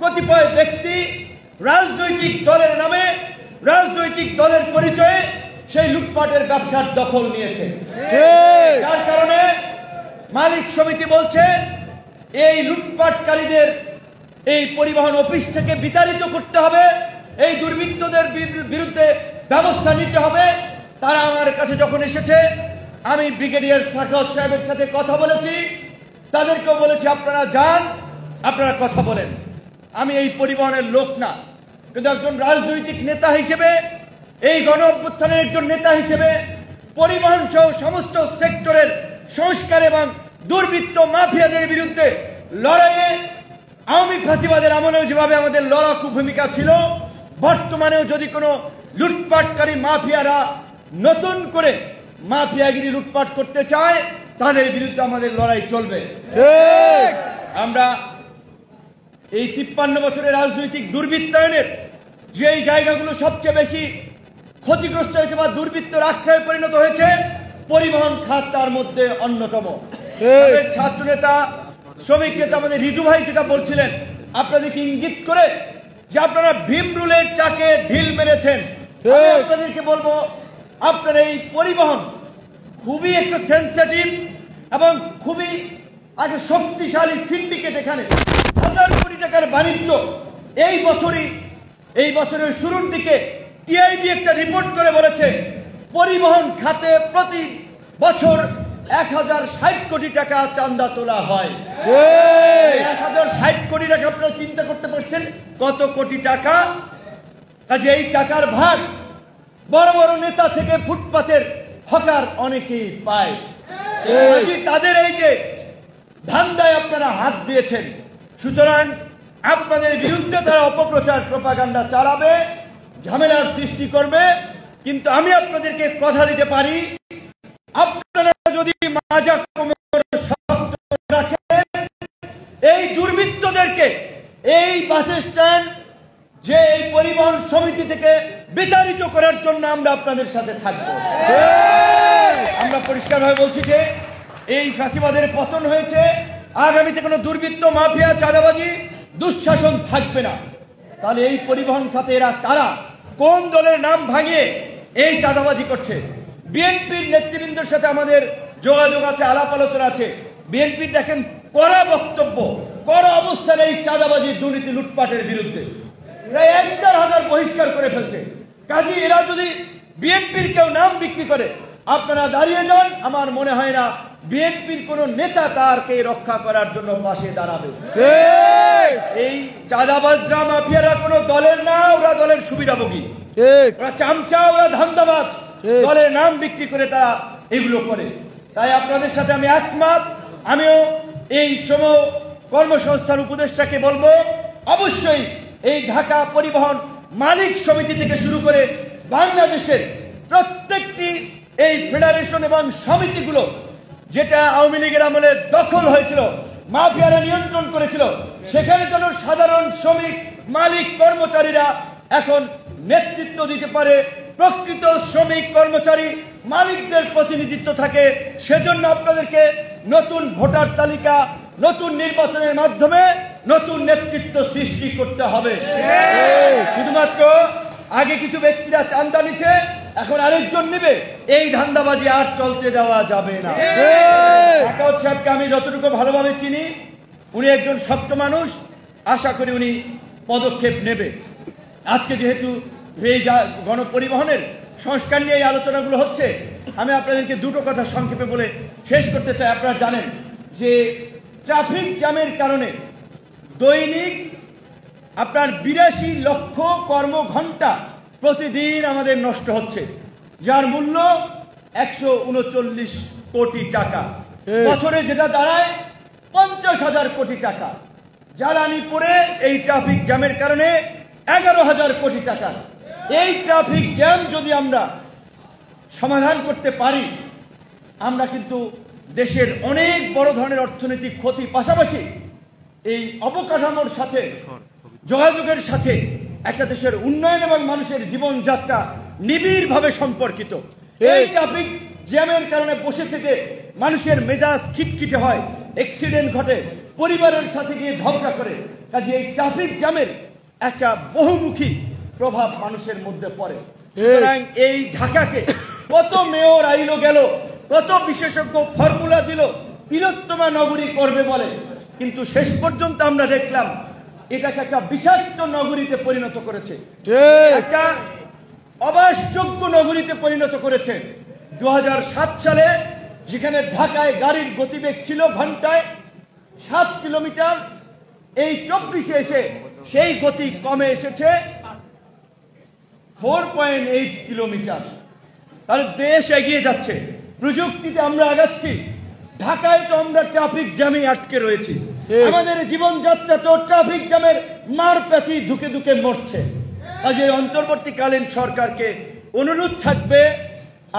কতিপয় ব্যক্তি রাজনৈতিক দলের নামে, রাজনৈতিক দলের পরিচয়ে সেই লুটপাটের ব্যবসার দখল নিয়েছে। যার কারণে মালিক সমিতি বলছে এই লুটপাটকারীদের এই পরিবহন অফিস থেকে বিতাড়িত করতে হবে, এই দুর্বৃত্তদের বিরুদ্ধে ব্যবস্থা নিতে হবে। তারা আমার কাছে যখন এসেছে, আমি ব্রিগেডিয়ার সাখাওয়াত সাহেবের সাথে কথা বলেছি, তাদেরকেও বলেছি আপনারা যান, আপনারা কথা বলেন। আমি এই পরিবহনের লোক না, কিন্তু একজন রাজনৈতিক নেতা হিসেবে, এই গণ অভ্যুত্থানের একজন নেতা হিসেবে পরিবহন সহ সমস্ত সেক্টরের সংস্কার এবং দুর্বৃত্ত মাফিয়াদের বিরুদ্ধে লড়াইয়ে আওয়ামী ফ্যাসিবাদের আমলেও যেভাবে আমাদের লড়াকু ভূমিকা ছিল, বর্তমানেও যদি কোনো লুটপাটকারী মাফিয়ারা নতুন করে মাফিয়াগিরি লুটপাট করতে চায়, তাদের বিরুদ্ধে আমাদের লড়াই চলবে। আমরা এই 53 বছরের রাজনৈতিক দুর্বৃত্তায়নের যেই জায়গাগুলো সবচেয়ে বেশি ক্ষতিগ্রস্ত হয়েছে বা দুর্বৃত্তর আশ্রয়ে পরিণত হয়েছে, পরিবহন খাত তার মধ্যে অন্যতম। ছাত্র নেতা, শ্রমিক নেতা আমাদের রিজু ভাই যেটা বলছিলেন, আপনাদেরকে ইঙ্গিত করে যে আপনারা ভীম রুলের চাকে ঢিল মেরেছেন, আপনাদেরকে বলবো আপনার এই পরিবহন খুবই একটা সেন্সিটিভ এবং খুবই আগে শক্তিশালী সিন্ডিকেট। এখানে হাজার কোটি টাকার বাণিজ্য। এই বছরের শুরুর দিকে টিআইবি একটা রিপোর্ট করে বলেছে পরিবহন খাতে প্রতি বছর 1060 কোটি টাকা চাঁদা তোলা হয়। 1060 কোটি টাকা আপনারা চিন্তা করতে পারছেন কত কোটি টাকা। কাজে এই টাকার ভাগ বড় বড় নেতা থেকে ফুটপাতের হকার অনেকেই পায়। তাদের এই যে ধান্দায় আপনারা হাত দিয়েছেন, সুতরাং আপনাদের বিরুদ্ধে তারা অপপ্রচার প্রপাগান্ডা চালাবে, ঝামেলার সৃষ্টি করবে। কিন্তু আমি আপনাদেরকে কথা দিতে পারি, আপনারা যদি মাজা কোমর শক্ত রাখেন, এই দুর্বৃত্তদেরকে এই বাস স্ট্যান্ড যে এই পরিবহন সমিতি থেকে বিতাড়িত করার জন্য আমরা আপনাদের সাথে থাকবো। আমরা পরিষ্কারভাবে বলছি যে এই ফ্যাসিবাদের পতন হয়েছে, আগামীতে কোনো দুর্বৃত্ত, মাফিয়া, চাঁদাবাজি, দুঃশাসন থাকবে না। তাহলে এই পরিবহন খাতে এরা কারা, কোন দলের নাম ভাঙিয়ে এই চাঁদাবাজি করছে? বিএনপির নেতৃবৃন্দের সাথে আমাদের যোগাযোগ আছে, আলাপ আলোচনা আছে। বিএনপির দেখেন কড়া বক্তব্য, কড়া অবস্থানে এই চাঁদাবাজি, দুর্নীতি, লুটপাটের বিরুদ্ধে প্রায় 1000 বহিষ্কার করে ফেলছে। কাজী এরা যদি বিএনপির কেউ নাম বিক্রি করে, আপনারা দাঁড়িয়ে যান, আমার মনে হয় না বিএনপির কোন নেতা তারকে রক্ষা করার জন্য পাশে দাঁড়াবে। এই চাঁদাবাজরা, মাফিয়ারা কোনো দলের না, ওরা দলের সুবিধাভোগী, ওরা চামচা, ওরা ধান্দাবাজ, দলের নাম বিক্রি করে তারা এগুলো করে। তাই আপনাদের সাথে আমি একমত। আমিও এই শ্রম কর্মসংস্থান উপদেষ্টাকে বলবো, অবশ্যই এই ঢাকা পরিবহন মালিক সমিতি থেকে শুরু করে বাংলাদেশের প্রত্যেকটি এই ফেডারেশন এবং সমিতিগুলো যেটা আওয়ামী লীগের আমলে দখল হয়েছিল, মাফিয়ারা নিয়ন্ত্রণ করেছিল, সেখানে যেন সাধারণ শ্রমিক, মালিক, কর্মচারীরা এখন নেতৃত্ব দিতে পারে, প্রকৃত শ্রমিক, কর্মচারী, মালিকদের প্রতিনিধিত্ব থাকে। সেজন্য আপনাদেরকে নতুন ভোটার তালিকা, নতুন নির্বাচনের মাধ্যমে নতুন নেতৃত্ব সৃষ্টি করতে হবে। শুধুমাত্র আগে কিছু ব্যক্তিরা চাঁদা নিচ্ছে, এখন আরেকজন নেবে, এই ধান্দাবাজি আর চলতে দেওয়া যাবে না। সাখাওয়াত সাহেবকে আমি যতটুকু ভালোভাবে চিনি, উনি একজন শক্ত মানুষ, আশা করি উনি পদক্ষেপ নেবে। আজকে যেহেতু এই গণপরিবহনের সংস্কার নিয়ে এই আলোচনাগুলো হচ্ছে, আমি আপনাদেরকে দুটো কথা সংক্ষেপে বলে শেষ করতে চাই। আপনারা জানেন যে ট্রাফিক জ্যামের কারণে দৈনিক আপনার 82 লক্ষ কর্মঘণ্টা প্রতিদিন আমাদের নষ্ট হচ্ছে, যার মূল্য 139 কোটি টাকা। বছরে যেটা দাঁড়ায় 50,000 কোটি টাকা। জ্বালানি পড়ে এই ট্রাফিক জ্যামের কারণে 11,000 কোটি টাকা। এই ট্রাফিক জ্যাম যদি আমরা সমাধান করতে পারি, আমরা কিন্তু দেশের অনেক বড় ধরনের অর্থনৈতিক ক্ষতি, পাশাপাশি এই অবকাঠামোর সাথে, যোগাযোগের সাথে একটা দেশের উন্নয়ন এবং মানুষের জীবনযাত্রা নিবিড়ভাবে সম্পর্কিত। এই ট্রাফিক জ্যামের কারণে বসে থেকে মানুষের মেজাজ খিটখিটে হয়, অ্যাক্সিডেন্ট ঘটে, পরিবারের সাথে গিয়ে ঝগড়া করে। কাজে এই ট্রাফিক জ্যামের একটা বহুমুখী প্রভাব মানুষের মধ্যে পড়ে। সুতরাং এই ঢাকাকে কত মেয়র আইলো গেল, কত বিশেষজ্ঞ ফর্মুলা দিল তিলোত্তমা নগরী করবে বলে, কিন্তু শেষ পর্যন্ত আমরা দেখলাম এটাকে একটা বিষাক্ত নগরীতে পরিণত করেছে, একটা অবাসযোগ্য নগরীতে পরিণত করেছে। 2007 সালে যেখানে ঢাকায় গাড়ির গতিবেগ ছিল ঘন্টায় 7 কিলোমিটার, এই 24-এ এসে সেই গতি কমে এসেছে 4.8 কিলোমিটার। তাহলে দেশ এগিয়ে যাচ্ছে, প্রযুক্তিতে আমরা আগাচ্ছি। ঢাকায় তো আমরা ট্রাফিক জ্যামে আটকে রয়েছি, আমাদের জীবনযাত্রা তো ট্রাফিক জ্যামের মার প্যাচি ধুকে ধুকে মরছে। কাজে অন্তর্বর্তীকালীন সরকারকে অনুরোধ থাকবে,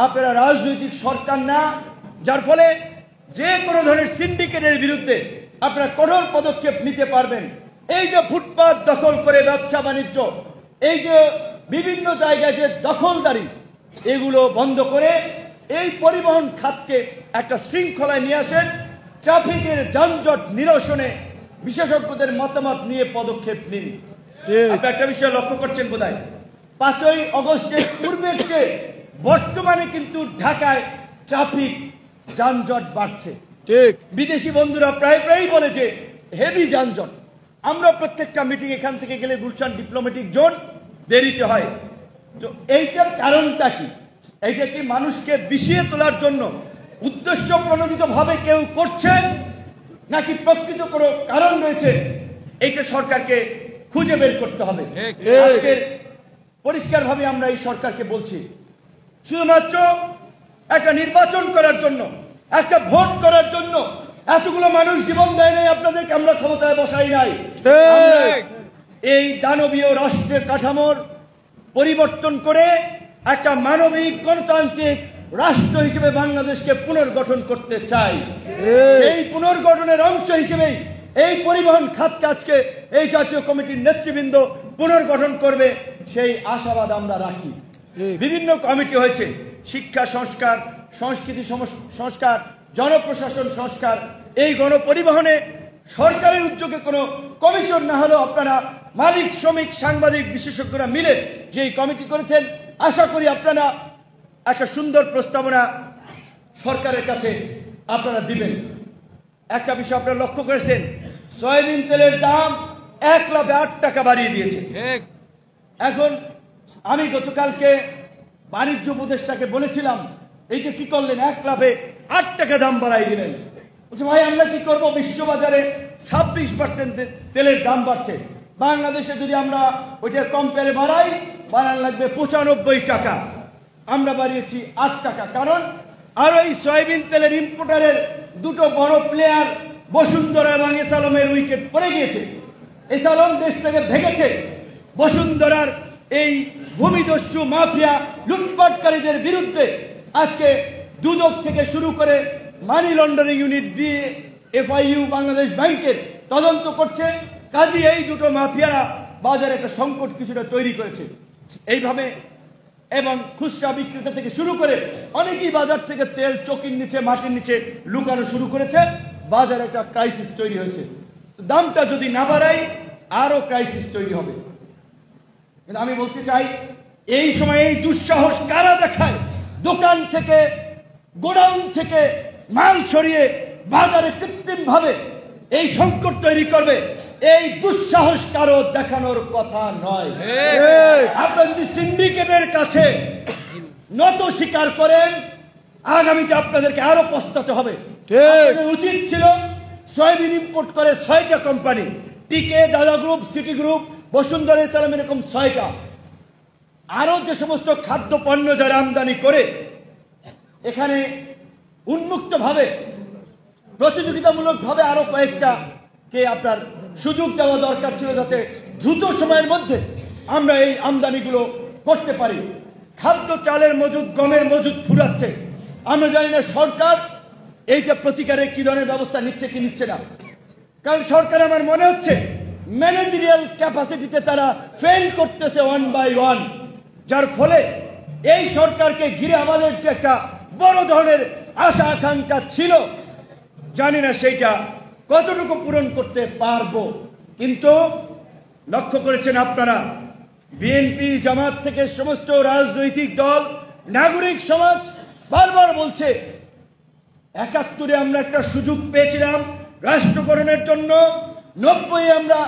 আপনারা রাজনৈতিক সরকার না, যার ফলে যে কোনো ধরনের সিন্ডিকেটের বিরুদ্ধে আপনারা কঠোর পদক্ষেপ নিতে পারবেন। এই যে ফুটপাত দখল করে ব্যবসা বাণিজ্য, এই যে বিভিন্ন জায়গায় যে দখলদারি, এগুলো বন্ধ করে এই পরিবহন খাতকে একটা শৃঙ্খলায় নিয়ে আসেন। ট্রাফিকের যানজট নিরসনে বিশেষজ্ঞদের মতামত নিয়ে পদক্ষেপ নিন। আপনি একটা বিষয় লক্ষ্য করছেন বোধহয়, 5ই আগস্টের পূর্বের চেয়ে বর্তমানে কিন্তু ঢাকায় ট্রাফিক যানজট বাড়ছে। ঠিক, বিদেশি বন্ধুরা প্রায় প্রায়ই বলে যে হেভি যানজট। আমরা প্রত্যেকটা মিটিং এখান থেকে গেলে গুলশান ডিপ্লোম্যাটিক জোন দেরিতে হয়। তো এইটার কারণটা কি? এইটা কি মানুষকে বিষিয়ে তোলার জন্য উদ্দেশ্য প্রণোদিত ভাবে কেউ করছে, নাকি প্রকৃত কোনো কারণ রয়েছে? এইটা সরকারকে খুঁজে বের করতে হবে। আজকের পরিষ্কারভাবে আমরা এই সরকারকে বলছি, শুধুমাত্র একটা নির্বাচন করার জন্য, একটা ভোট করার জন্য এতগুলো মানুষ জীবন দেয় নাই, আপনাদেরকে আমরা ক্ষমতায় বসাই নাই। এই দানবীয় রাষ্ট্রের কাঠামোর পরিবর্তন করে একটা মানবিক গণতান্ত্রিক রাষ্ট্র হিসেবে বাংলাদেশকে পুনর্গঠন করতে চাই। সেই পুনর্গঠনের অংশ হিসেবেই এই পরিবহন খাতকে আজকে এই জাতীয় কমিটির নেতৃবৃন্দ পুনর্গঠন করবে, সেই আশাবাদ আমরা রাখি। বিভিন্ন কমিটি হয়েছে, শিক্ষা সংস্কার, সংস্কৃতি সংস্কার, জনপ্রশাসন সংস্কার। এই গণপরিবহনে সরকারের উদ্যোগে কোনো কমিশন না হলেও আপনারা মালিক, শ্রমিক, সাংবাদিক, বিশেষজ্ঞরা মিলে যে কমিটি করেছেন, আশা করি আপনারা একটা সুন্দর প্রস্তাবনা সরকারের কাছে আপনারা দিবেন। একটা বিষয় আপনারা লক্ষ্য করেছেন, সয়াবিন তেলের দাম 108 টাকা বাড়িয়ে দিয়েছে। এখন আমি গতকালকে বাণিজ্য উপদেষ্টাকে বলেছিলাম, এইটা কি করলেন, 108 টাকা দাম বাড়াই দিলেন। বলছে ভাই আমরা কি করবো, বিশ্ববাজারে 26% তেলের দাম বাড়ছে, বাংলাদেশে যদি আমরা ওইটার কম্পেয়ারে বাড়াই, বাড়ান লাগবে 95 টাকা, আমরা বাড়িয়েছি 8 টাকা। কারণ আর ওই সয়াবিন তেলের ইম্পোর্টারের দুটো বড় প্লেয়ার বসুন্ধরা এবং এসালমের উইকেট পড়ে গিয়েছে। এসালম দেশ থেকে ভেঙেছে। বসুন্ধরার এই ভূমিদস্যু মাফিয়া লুটপাটকারীদের বিরুদ্ধে আজকে দুদক থেকে শুরু করে মানি লন্ডারিং ইউনিট দিয়ে এফআইইউ বাংলাদেশ ব্যাংকের তদন্ত করছে। কাজী এই দুটো মাফিয়ারা বাজারে একটা সংকট কিছুটা তৈরি করেছে। এইভাবে এবং খুচরা বিক্রেতা থেকে শুরু করে অনেকেই বাজার থেকে তেল চকির নিচে, মাটির নিচে লুকানো শুরু করেছে। বাজারে একটা ক্রাইসিস তৈরি হয়েছে। দামটা যদি না বাড়ায় আরো ক্রাইসিস তৈরি হবে। কিন্তু আমি বলতে চাই, এই সময় এই দুঃসাহস কারা দেখায়, দোকান থেকে, গোডাউন থেকে মাল সরিয়ে বাজারে কৃত্রিম ভাবে এই সংকট তৈরি করবে, এই দুঃসাহস কারো দেখানোর কথা নয়। আপনারা যদি সিন্ডিকেটের কাছে নত স্বীকার করেন, আগামীতে আপনাদেরকে আরো পস্তাতে হবে। উচিত ছিল সয়াবিন ইম্পোর্ট করে 6টা কোম্পানি, টিকে, দাদা গ্রুপ, সিটি গ্রুপ, বসুন্ধরা, এসালাম, এরকম 6টা। আরো যে সমস্ত খাদ্য পণ্য যারা আমদানি করে এখানে উন্মুক্ত ভাবে, প্রতিযোগিতামূলক ভাবে আরো কয়েকটা কে আপনার সুযোগ দেওয়া দরকার ছিল, যাতে দ্রুত সময়ের মধ্যে আমরা এই আমদানিগুলো করতে পারি। খাদ্য, চালের মজুদ, গমের মজুদ ফুরাচ্ছে। আমরা জানি না সরকার এইটা প্রতিকারে কি ধরনের ব্যবস্থা নিচ্ছে কি নিচ্ছে না। কারণ সরকার আমার মনে হচ্ছে ম্যানেজারিয়াল ক্যাপাসিটিতে তারা ফেল করতেছে 1 by 1, যার ফলে এই সরকারকে ঘিরে আমাদের যে একটা বড় ধরনের আশা আকাঙ্ক্ষা ছিল, জানি না সেইটা কতটুকু পূরণ করতে পারবো। কিন্তু লক্ষ্য করেছেন আপনারা, বিএনপি জামাত থেকে সমস্ত রাজনৈতিক দল, নাগরিক সমাজ বারবার বলছে ৭১ আমরা একটা সুযোগ পেয়েছিলাম রাষ্ট্র গঠনের জন্য, ৯০ আমরা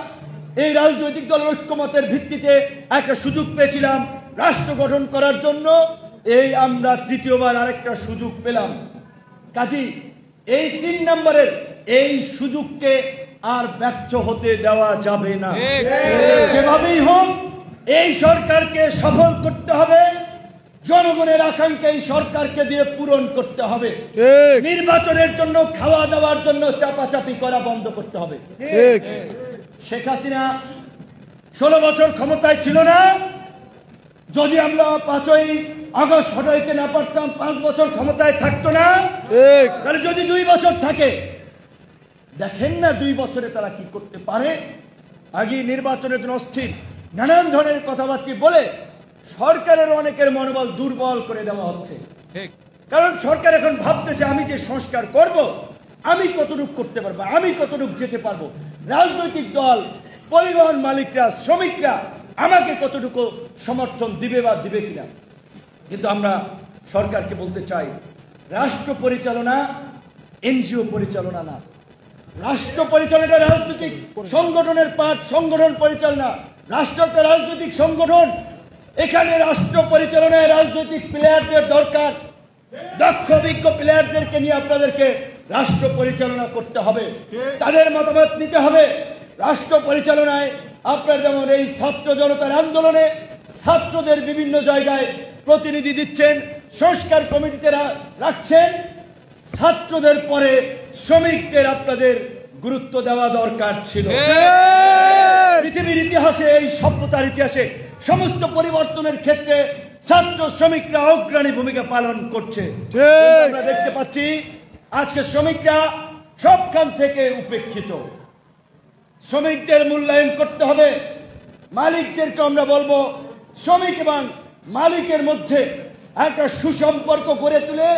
এই রাজনৈতিক দলের ঐক্যমতের ভিত্তিতে একটা সুযোগ পেয়েছিলাম রাষ্ট্র গঠন করার জন্য, এই আমরা তৃতীয়বার আরেকটা সুযোগ পেলাম। কাজী এই ৩ নম্বরের এই সুযোগকে আর ব্যর্থ হতে দেওয়া যাবে না। যেভাবেই হোক এই সরকারকে সফল করতে হবে, জনগণের আকাঙ্ক্ষা এই সরকারকে দিয়ে পূরণ করতে হবে। নির্বাচনের জন্য খাওয়া দাওয়ার জন্য চাপাচাপি করা বন্ধ করতে হবে। শেখ হাসিনা ১৬ বছর ক্ষমতায় ছিল না, যদি আমরা ৫ই আগস্ট হটাইতে না পারতাম ৫ বছর ক্ষমতায় থাকতো না। তাহলে যদি ২ বছর থাকে, দেখেন না ২ বছরে তারা কি করতে পারে। আগে নির্বাচনের জন্য অস্থির নানান ধরনের কথাবার্তা বলে সরকারের অনেকের মনোবল দুর্বল করে দেওয়া হচ্ছে। কারণ সরকার এখন ভাবতেছে আমি যে সংস্কার করব, আমি কতটুকু করতে পারবো, আমি কতটুকু যেতে পারবো, রাজনৈতিক দল, পরিবহন মালিকরা, শ্রমিকরা আমাকে কতটুকু সমর্থন দিবে বা দিবে কিনা। কিন্তু আমরা সরকারকে বলতে চাই, রাষ্ট্র পরিচালনা এনজিও পরিচালনা না। রাষ্ট্র পরিচালনা রাজনৈতিক সংগঠনের পাঠ, সংগঠন পরিচালনা। রাষ্ট্র একটা রাজনৈতিক সংগঠন, এখানে রাষ্ট্র পরিচালনায় রাজনৈতিক প্লেয়ারদের দরকার। দক্ষ অভিজ্ঞ প্লেয়ারদেরকে নিয়ে আপনাদেরকে রাষ্ট্র পরিচালনা করতে হবে, তাদের মতামত নিতে হবে। রাষ্ট্র পরিচালনায় আপনার যেমন এই ছাত্র জনতার আন্দোলনে ছাত্রদের বিভিন্ন জায়গায় প্রতিনিধি দিচ্ছেন, সংস্কার কমিটিতে রাখছেন, ছাত্রদের পরে শ্রমিকদের আপনাদের গুরুত্ব দেওয়া দরকার ছিল। পৃথিবীর ইতিহাসে, এই সভ্যতার ইতিহাসে সমস্ত পরিবর্তনের ক্ষেত্রে ছাত্র শ্রমিকরা অগ্রণী ভূমিকা পালন করছে। আমরা দেখতে পাচ্ছি আজকে শ্রমিকরা সবখান থেকে উপেক্ষিত। শ্রমিকদের মূল্যায়ন করতে হবে। মালিকদেরকে আমরা বলবো শ্রমিক এবং মালিকের মধ্যে একটা সুসম্পর্ক গড়ে তুলে,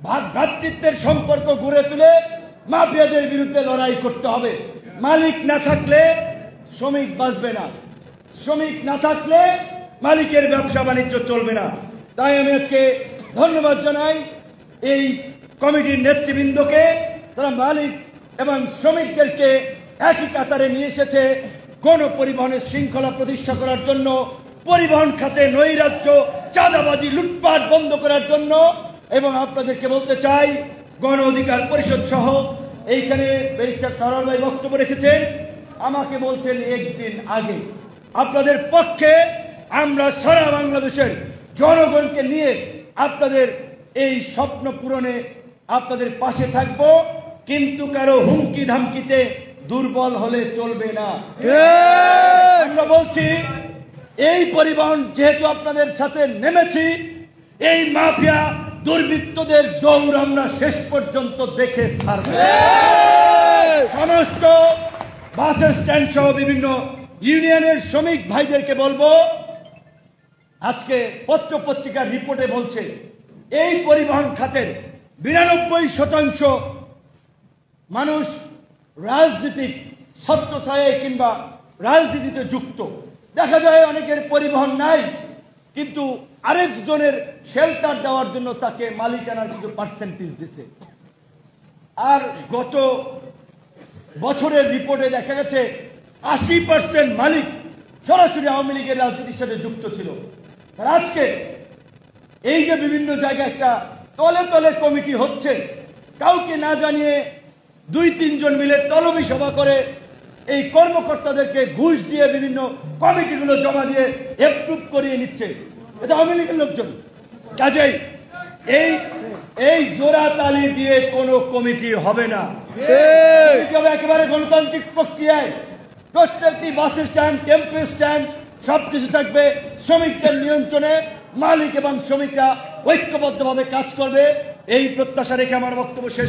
ভ্রাতৃত্বের সম্পর্ক গড়ে তুলে মাফিয়াদের বিরুদ্ধে লড়াই করতে হবে। মালিক না থাকলে শ্রমিক বাঁচবে না, শ্রমিক না থাকলে মালিকের ব্যবসা বাণিজ্য চলবে না। তাই আমি আজকে ধন্যবাদ জানাই এই কমিটির নেতৃবৃন্দকে, তারা মালিক এবং শ্রমিকদেরকে একই কাতারে নিয়ে এসেছে গণপরিবহনের শৃঙ্খলা প্রতিষ্ঠা করার জন্য, পরিবহন খাতে নৈরাজ্য, চাঁদাবাজি, লুটপাট বন্ধ করার জন্য। এবং আপনাদেরকে বলতে চাই, গণ অধিকার পরিষদ সহ এইখানে ব্যারিস্টার সরোয়ার ভাই বক্তব্য রেখেছেন, আমাকে বলছেন একদিন আগে আপনাদের পক্ষে আমরা সারা বাংলাদেশের জনগণকে নিয়ে আপনাদের এই স্বপ্ন পূরণে আপনাদের পাশে থাকব, কিন্তু কারো হুমকি ধামকিতে দুর্বল হলে চলবে না। আমরা বলছি এই পরিবহন যেহেতু আপনাদের সাথে নেমেছি, এই মাফিয়া দুর্বৃত্তদের দৌড় আমরা শেষ পর্যন্ত দেখে ছাড়ব। সমস্ত বাস স্ট্যান্ড সহ বিভিন্ন ইউনিয়নের শ্রমিক ভাইদেরকে বলবো, আজকে পত্র পত্রিকার রিপোর্টে বলছে এই পরিবহন খাতের ৯২% মানুষ রাজনীতিক ছত্রছায়ায় কিংবা রাজনীতিতে যুক্ত। দেখা যায় অনেকের পরিবহন নাই, কিন্তু আরেকজনের শেল্টার দেওয়ার জন্য তাকে মালিকানার কিছু পার্সেন্টেজ দিছে। আর গত বছরের রিপোর্টে দেখা গেছে ৮০% মালিক সরাসরি আওয়ামী লীগের রাজনীতির সাথে যুক্ত ছিল। আর আজকে এই যে বিভিন্ন জায়গায় একটা তলে তলে কমিটি হচ্ছে, কাউকে না জানিয়ে ২-৩ জন মিলে তলবি সভা করে এই কর্মকর্তাদেরকে ঘুষ দিয়ে বিভিন্ন কমিটিগুলো জমা দিয়ে এপ্রুভ করিয়ে নিচ্ছে, এটা আওয়ামী লীগের লোকজন। কাজেই এই জোড়া তালি দিয়ে কোনো কমিটি হবে না, একেবারে গণতান্ত্রিক প্রক্রিয়ায় প্রত্যেকটি বাস স্ট্যান্ড, টেম্পো স্ট্যান্ড সবকিছু থাকবে শ্রমিকদের নিয়ন্ত্রণে। মালিক এবং শ্রমিকরা ঐক্যবদ্ধভাবে কাজ করবে, এই প্রত্যাশা রেখে আমার বক্তব্য শেষ।